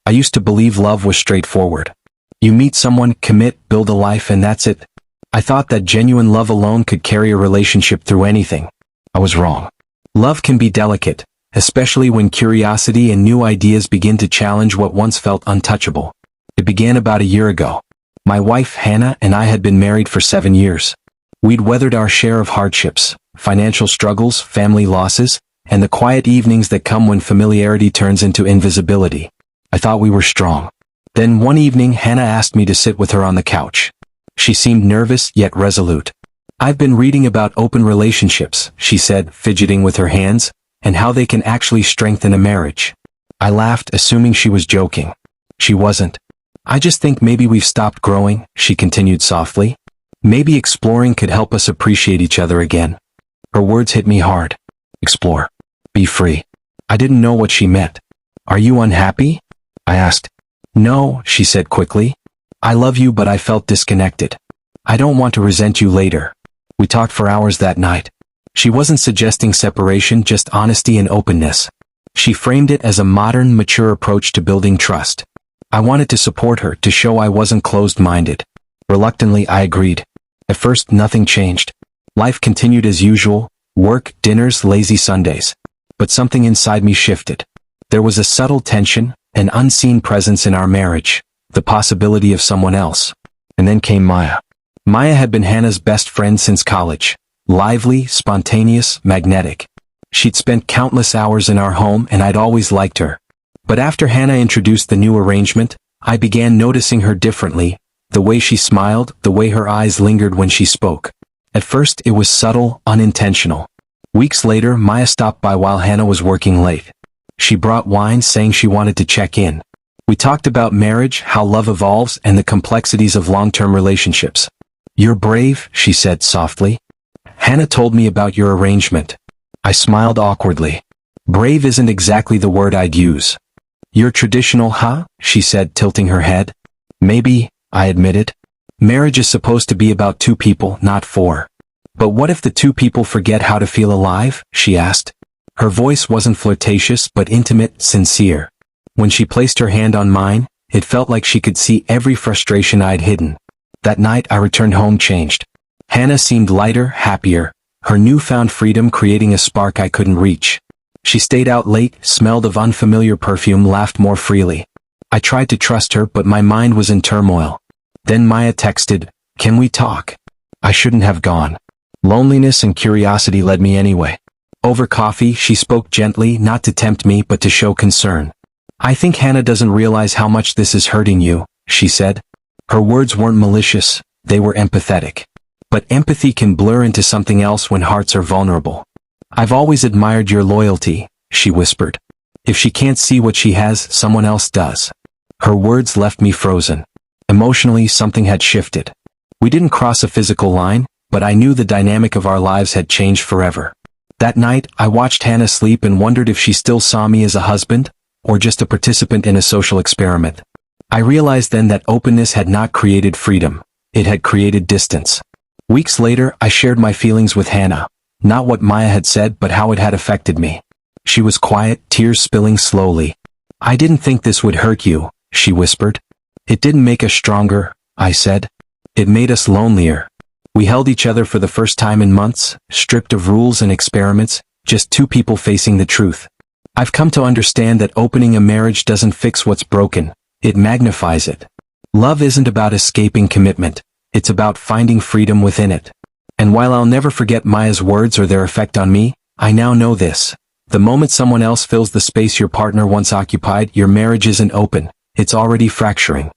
I used to believe love was straightforward. You meet someone, commit, build a life, and that's it. I thought that genuine love alone could carry a relationship through anything. I was wrong. Love can be delicate, especially when curiosity and new ideas begin to challenge what once felt untouchable. It began about a year ago. My wife, Hannah, and I had been married for 7 years. We'd weathered our share of hardships, financial struggles, family losses, and the quiet evenings that come when familiarity turns into invisibility. I thought we were strong. Then one evening, Hannah asked me to sit with her on the couch. She seemed nervous yet resolute. "I've been reading about open relationships," she said, fidgeting with her hands, "and how they can actually strengthen a marriage." I laughed, assuming she was joking. She wasn't. "I just think maybe we've stopped growing," she continued softly. "Maybe exploring could help us appreciate each other again." Her words hit me hard. Explore. Be free. I didn't know what she meant. "Are you unhappy?" I asked. "No," she said quickly. "I love you, but I felt disconnected. I don't want to resent you later." We talked for hours that night. She wasn't suggesting separation, just honesty and openness. She framed it as a modern, mature approach to building trust. I wanted to support her, to show I wasn't closed-minded. Reluctantly, I agreed. At first, nothing changed. Life continued as usual: work, dinners, lazy Sundays. But something inside me shifted. There was a subtle tension, an unseen presence in our marriage, the possibility of someone else. And then came Maya. Maya had been Hannah's best friend since college. Lively, spontaneous, magnetic. She'd spent countless hours in our home, and I'd always liked her. But after Hannah introduced the new arrangement, I began noticing her differently, the way she smiled, the way her eyes lingered when she spoke. At first, it was subtle, unintentional. Weeks later, Maya stopped by while Hannah was working late. She brought wine, saying she wanted to check in. We talked about marriage, how love evolves, and the complexities of long-term relationships. "You're brave," she said softly. "Hannah told me about your arrangement." I smiled awkwardly. Brave isn't exactly the word I'd use. "You're traditional, huh?" she said, tilting her head. "Maybe," I admitted. "Marriage is supposed to be about two people, not four." "But what if the two people forget how to feel alive?" she asked. Her voice wasn't flirtatious, but intimate, sincere. When she placed her hand on mine, it felt like she could see every frustration I'd hidden. That night, I returned home changed. Hannah seemed lighter, happier, her newfound freedom creating a spark I couldn't reach. She stayed out late, smelled of unfamiliar perfume, laughed more freely. I tried to trust her, but my mind was in turmoil. Then Maya texted, "Can we talk?" I shouldn't have gone. Loneliness and curiosity led me anyway. Over coffee, she spoke gently, not to tempt me, but to show concern. "I think Hannah doesn't realize how much this is hurting you," she said. Her words weren't malicious, they were empathetic. But empathy can blur into something else when hearts are vulnerable. "I've always admired your loyalty," she whispered. "If she can't see what she has, someone else does." Her words left me frozen. Emotionally, something had shifted. We didn't cross a physical line, but I knew the dynamic of our lives had changed forever. That night, I watched Hannah sleep and wondered if she still saw me as a husband, or just a participant in a social experiment. I realized then that openness had not created freedom. It had created distance. Weeks later, I shared my feelings with Hannah. Not what Maya had said, but how it had affected me. She was quiet, tears spilling slowly. "I didn't think this would hurt you," she whispered. "It didn't make us stronger," I said. "It made us lonelier." We held each other for the first time in months, stripped of rules and experiments, just two people facing the truth. I've come to understand that opening a marriage doesn't fix what's broken, it magnifies it. Love isn't about escaping commitment, it's about finding freedom within it. And while I'll never forget Maya's words or their effect on me, I now know this. The moment someone else fills the space your partner once occupied, your marriage isn't open, it's already fracturing.